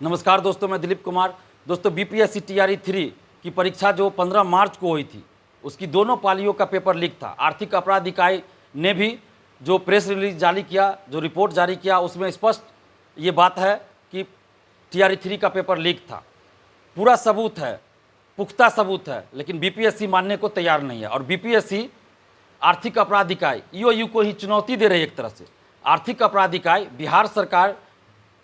नमस्कार दोस्तों, मैं दिलीप कुमार। दोस्तों, बीपीएससी टीआरई 3 की परीक्षा जो 15 मार्च को हुई थी, उसकी दोनों पालियों का पेपर लीक था। आर्थिक अपराध इकाई ने भी जो प्रेस रिलीज जारी किया, जो रिपोर्ट जारी किया, उसमें स्पष्ट ये बात है कि टीआरई 3 का पेपर लीक था। पूरा सबूत है, पुख्ता सबूत है, लेकिन बीपीएससी मानने को तैयार नहीं है। और बीपीएससी आर्थिक अपराध इकाई ईओयू को ही चुनौती दे रही है। एक तरह से आर्थिक अपराध इकाई बिहार सरकार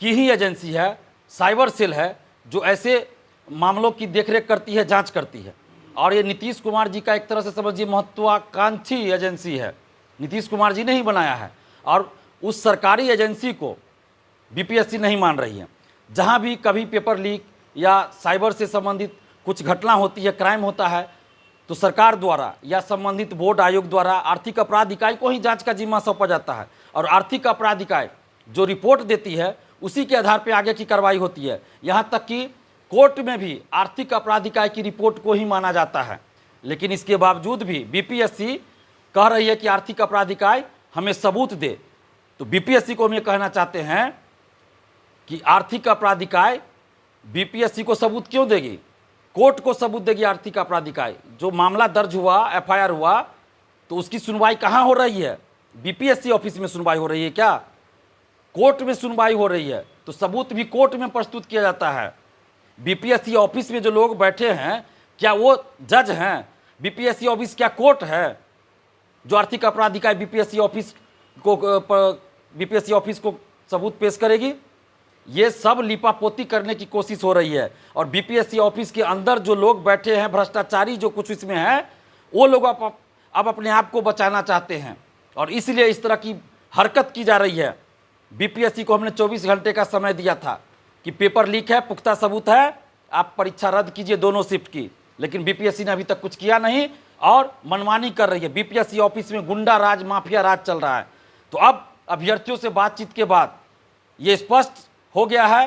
की ही एजेंसी है, साइबर सेल है, जो ऐसे मामलों की देखरेख करती है, जांच करती है। और ये नीतीश कुमार जी का एक तरह से समझिए महत्वाकांक्षी एजेंसी है, नीतीश कुमार जी ने ही बनाया है। और उस सरकारी एजेंसी को बीपीएससी नहीं मान रही है। जहां भी कभी पेपर लीक या साइबर से संबंधित कुछ घटना होती है, क्राइम होता है, तो सरकार द्वारा या संबंधित बोर्ड आयोग द्वारा आर्थिक अपराध इकाई को ही जांच का जिम्मा सौंपा जाता है। और आर्थिक अपराध इकाई जो रिपोर्ट देती है, उसी के आधार पर आगे की कार्रवाई होती है। यहाँ तक कि कोर्ट में भी आर्थिक अपराध इकाई की रिपोर्ट को ही माना जाता है। लेकिन इसके बावजूद भी बीपीएससी कह रही है कि आर्थिक अपराध इकाई हमें सबूत दे। तो बीपीएससी को हम ये कहना चाहते हैं कि आर्थिक अपराध इकाई बीपीएससी को सबूत क्यों देगी? कोर्ट को सबूत देगी आर्थिक अपराध इकाई। जो मामला दर्ज हुआ, एफआईआर हुआ, तो उसकी सुनवाई कहाँ हो रही है? बीपीएससी ऑफिस में सुनवाई हो रही है क्या? कोर्ट में सुनवाई हो रही है, तो सबूत भी कोर्ट में प्रस्तुत किया जाता है। बीपीएससी ऑफिस में जो लोग बैठे हैं, क्या वो जज हैं? बीपीएससी ऑफिस क्या कोर्ट है जो आर्थिक अपराध इकाई बीपीएससी ऑफिस को सबूत पेश करेगी? ये सब लिपापोती करने की कोशिश हो रही है। और बीपीएससी ऑफिस के अंदर जो लोग बैठे हैं, भ्रष्टाचारी जो कुछ इसमें है, वो लोग अब अपने आप को बचाना चाहते हैं, और इसलिए इस तरह की हरकत की जा रही है। बीपीएससी को हमने 24 घंटे का समय दिया था कि पेपर लीक है, पुख्ता सबूत है, आप परीक्षा रद्द कीजिए दोनों शिफ्ट की। लेकिन बीपीएससी ने अभी तक कुछ किया नहीं और मनमानी कर रही है। बीपीएससी ऑफिस में गुंडा राज, माफिया राज चल रहा है। तो अब अभ्यर्थियों से बातचीत के बाद ये स्पष्ट हो गया है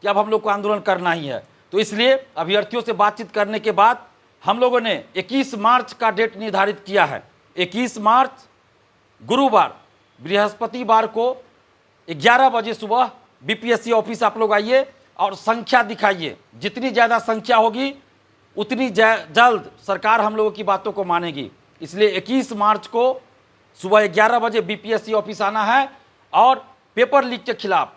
कि अब हम लोग को आंदोलन करना ही है। तो इसलिए अभ्यर्थियों से बातचीत करने के बाद हम लोगों ने 21 मार्च का डेट निर्धारित किया है। 21 मार्च गुरुवार, बृहस्पतिवार को 11 बजे सुबह बीपीएससी ऑफिस आप लोग आइए और संख्या दिखाइए। जितनी ज़्यादा संख्या होगी उतनी जल्द सरकार हम लोगों की बातों को मानेगी। इसलिए 21 मार्च को सुबह 11 बजे बीपीएससी ऑफिस आना है और पेपर लीक के खिलाफ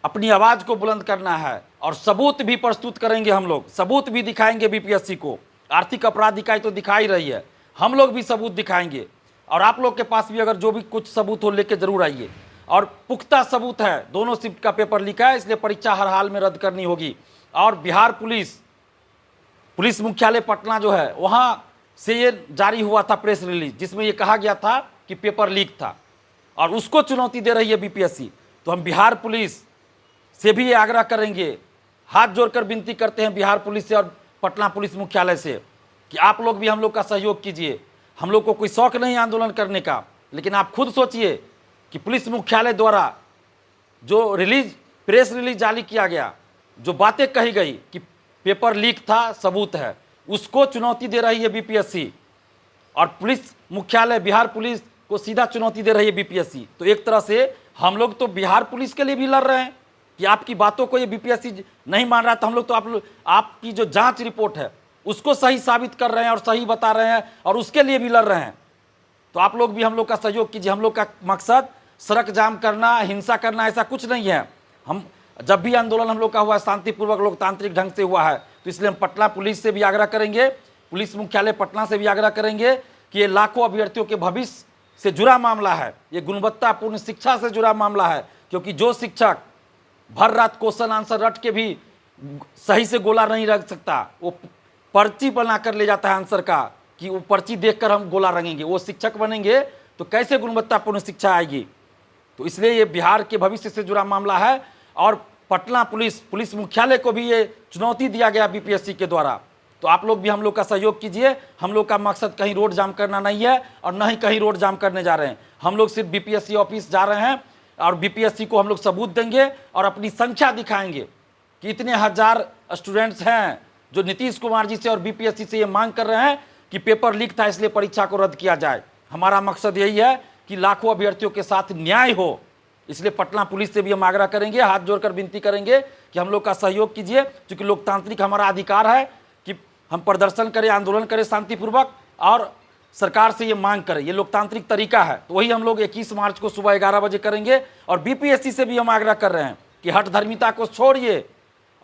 अपनी आवाज़ को बुलंद करना है। और सबूत भी प्रस्तुत करेंगे, हम लोग सबूत भी दिखाएंगे बीपीएससी को। आर्थिक अपराध इकाई तो दिखा ही रही है, हम लोग भी सबूत दिखाएंगे। और आप लोग के पास भी अगर जो भी कुछ सबूत हो लेके जरूर आइए। और पुख्ता सबूत है, दोनों शिफ्ट का पेपर लीक है, इसलिए परीक्षा हर हाल में रद्द करनी होगी। और बिहार पुलिस मुख्यालय पटना जो है, वहाँ से ये जारी हुआ था प्रेस रिलीज, जिसमें ये कहा गया था कि पेपर लीक था, और उसको चुनौती दे रही है बीपीएससी। तो हम बिहार पुलिस से भी ये आग्रह करेंगे, हाथ जोड़कर विनती करते हैं बिहार पुलिस से और पटना पुलिस मुख्यालय से कि आप लोग भी हम लोग का सहयोग कीजिए। हम लोग को कोई शौक नहीं आंदोलन करने का, लेकिन आप खुद सोचिए कि पुलिस मुख्यालय द्वारा जो प्रेस रिलीज जारी किया गया, जो बातें कही गई कि पेपर लीक था, सबूत है, उसको चुनौती दे रही है बीपीएससी। और पुलिस मुख्यालय बिहार पुलिस को सीधा चुनौती दे रही है बीपीएससी। तो एक तरह से हम लोग तो बिहार पुलिस के लिए भी लड़ रहे हैं कि आपकी बातों को ये बीपीएससी नहीं मान रहा, तो हम लोग तो आपकी जो जांच रिपोर्ट है उसको सही साबित कर रहे हैं और सही बता रहे हैं, और उसके लिए भी लड़ रहे हैं। तो आप लोग भी हम लोग का सहयोग कीजिए। हम लोग का मकसद सड़क जाम करना, हिंसा करना, ऐसा कुछ नहीं है। हम जब भी आंदोलन हम लोग का हुआ है, शांतिपूर्वक लोकतांत्रिक ढंग से हुआ है। तो इसलिए हम पटना पुलिस से भी आग्रह करेंगे, पुलिस मुख्यालय पटना से भी आग्रह करेंगे कि ये लाखों अभ्यर्थियों के भविष्य से जुड़ा मामला है, ये गुणवत्तापूर्ण शिक्षा से जुड़ा मामला है। क्योंकि जो शिक्षक भर रात क्वेश्चन आंसर रट के भी सही से गोला नहीं रख सकता, वो पर्ची बना कर ले जाता है आंसर का कि वो पर्ची देखकर हम गोला रंगेंगे, वो शिक्षक बनेंगे तो कैसे गुणवत्तापूर्ण शिक्षा आएगी? तो इसलिए ये बिहार के भविष्य से जुड़ा मामला है। और पटना पुलिस मुख्यालय को भी ये चुनौती दिया गया बीपीएससी के द्वारा। तो आप लोग भी हम लोग का सहयोग कीजिए। हम लोग का मकसद कहीं रोड जाम करना नहीं है और न ही कहीं रोड जाम करने जा रहे हैं। हम लोग सिर्फ बीपीएससी ऑफिस जा रहे हैं और बीपीएससी को हम लोग सबूत देंगे और अपनी संख्या दिखाएंगे कि इतने हजार स्टूडेंट्स हैं जो नीतीश कुमार जी से और बीपीएससी से ये मांग कर रहे हैं कि पेपर लीक था इसलिए परीक्षा को रद्द किया जाए। हमारा मकसद यही है कि लाखों अभ्यर्थियों के साथ न्याय हो, इसलिए पटना पुलिस से भी हम आग्रह करेंगे, हाथ जोड़कर विनती करेंगे कि हम लोग का सहयोग कीजिए, क्योंकि लोकतांत्रिक हमारा अधिकार है कि हम प्रदर्शन करें, आंदोलन करें शांतिपूर्वक और सरकार से ये मांग करें। ये लोकतांत्रिक तरीका है। तो वही हम लोग 21 मार्च को सुबह 11 बजे करेंगे। और बीपीएससी से भी हम आग्रह कर रहे हैं कि हठधर्मिता को छोड़िए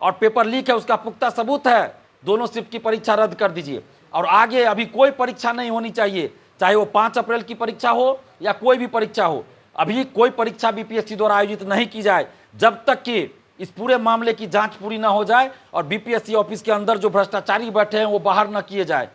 और पेपर लीक है उसका पुख्ता सबूत है, दोनों शिफ्ट की परीक्षा रद्द कर दीजिए। और आगे अभी कोई परीक्षा नहीं होनी चाहिए, चाहे वो 5 अप्रैल की परीक्षा हो या कोई भी परीक्षा हो। अभी कोई परीक्षा बीपीएससी द्वारा आयोजित नहीं की जाए जब तक कि इस पूरे मामले की जांच पूरी ना हो जाए और बीपीएससी ऑफिस के अंदर जो भ्रष्टाचारी बैठे हैं वो बाहर न किए जाए,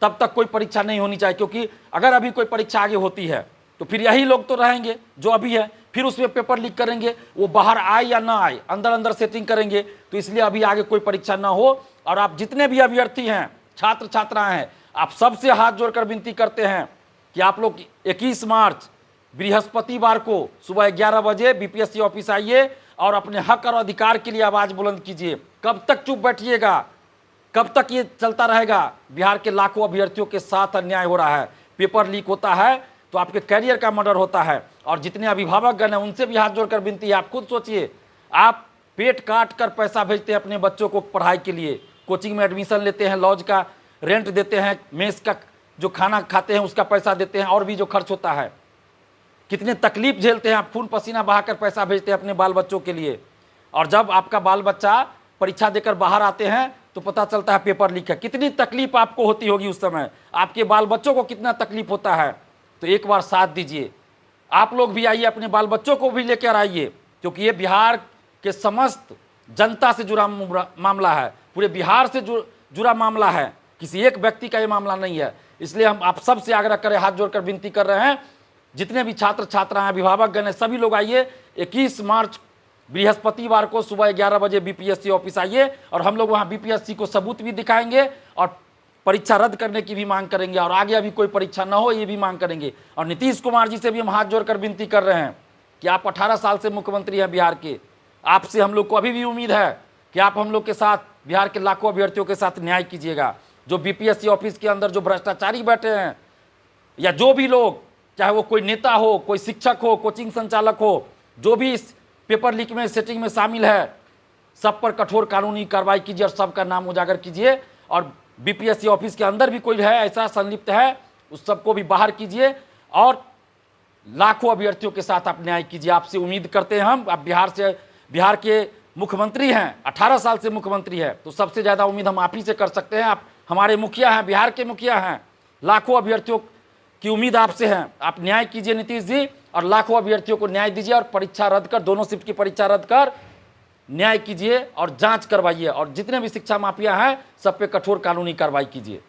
तब तक कोई परीक्षा नहीं होनी चाहिए। क्योंकि अगर अभी कोई परीक्षा आगे होती है तो फिर यही लोग तो रहेंगे जो अभी है, फिर उसमें पेपर लीक करेंगे, वो बाहर आए या ना आए, अंदर अंदर सेटिंग करेंगे। तो इसलिए अभी आगे कोई परीक्षा ना हो। और आप जितने भी अभ्यर्थी हैं, छात्र छात्राएं हैं, आप सबसे हाथ जोड़कर विनती करते हैं कि आप लोग 21 मार्च बृहस्पतिवार को सुबह 11 बजे बीपीएससी ऑफिस आइए और अपने हक और अधिकार के लिए आवाज बुलंद कीजिए। कब तक चुप बैठिएगा? कब तक ये चलता रहेगा? बिहार के लाखों अभ्यर्थियों के साथ अन्याय हो रहा है। पेपर लीक होता है तो आपके करियर का मर्डर होता है। और जितने अभिभावकगण हैं उनसे भी हाथ जोड़कर विनती है, आप खुद सोचिए, आप पेट काट कर पैसा भेजते हैं अपने बच्चों को पढ़ाई के लिए, कोचिंग में एडमिशन लेते हैं, लॉज का रेंट देते हैं, मेस का जो खाना खाते हैं उसका पैसा देते हैं, और भी जो खर्च होता है, कितने तकलीफ झेलते हैं आप, खून पसीना बहाकर पैसा भेजते हैं अपने बाल बच्चों के लिए। और जब आपका बाल बच्चा परीक्षा देकर बाहर आते हैं तो पता चलता है पेपर लीक है। कितनी तकलीफ आपको होती होगी उस समय, आपके बाल बच्चों को कितना तकलीफ होता है। तो एक बार साथ दीजिए, आप लोग भी आइए, अपने बाल बच्चों को भी लेकर आइए, क्योंकि ये बिहार के समस्त जनता से जुड़ा मामला है, पूरे बिहार से जुड़ा मामला है, किसी एक व्यक्ति का ये मामला नहीं है। इसलिए हम आप सबसे आग्रह करें, हाथ जोड़कर विनती कर रहे हैं, जितने भी छात्र छात्राएं, अभिभावकगण हैं, सभी लोग आइए। 21 मार्च बृहस्पतिवार को सुबह 11 बजे बीपीएससी ऑफिस आइए और हम लोग वहां बीपीएससी को सबूत भी दिखाएंगे और परीक्षा रद्द करने की भी मांग करेंगे और आगे अभी कोई परीक्षा ना हो ये भी मांग करेंगे। और नीतीश कुमार जी से भी हम हाथ जोड़कर विनती कर रहे हैं कि आप 18 साल से मुख्यमंत्री हैं बिहार के, आपसे हम लोग को अभी भी उम्मीद है कि आप हम लोग के साथ, बिहार के लाखों अभ्यर्थियों के साथ न्याय कीजिएगा। जो बीपीएससी ऑफिस के अंदर जो भ्रष्टाचारी बैठे हैं या जो भी लोग, चाहे वो कोई नेता हो, कोई शिक्षक हो, कोचिंग संचालक हो, जो भी इस पेपर लीक में सेटिंग में शामिल है, सब पर कठोर कानूनी कार्रवाई कीजिए और सबका नाम उजागर कीजिए। और बीपीएससी ऑफिस के अंदर भी कोई है ऐसा संलिप्त है, उस सबको भी बाहर कीजिए और लाखों अभ्यर्थियों के साथ आप न्याय कीजिए। आपसे उम्मीद करते हैं हम। आप बिहार के मुख्यमंत्री हैं, 18 साल से मुख्यमंत्री है, तो सबसे ज़्यादा उम्मीद हम आप ही से कर सकते हैं। आप हमारे मुखिया हैं, बिहार के मुखिया हैं, लाखों अभ्यर्थियों की उम्मीद आपसे है। आप न्याय कीजिए नीतीश जी और लाखों अभ्यर्थियों को न्याय दीजिए और परीक्षा रद्द कर, दोनों शिफ्ट की परीक्षा रद्द कर न्याय कीजिए और जांच करवाइए और जितने भी शिक्षा माफिया हैं सब पे कठोर कानूनी कार्रवाई कीजिए।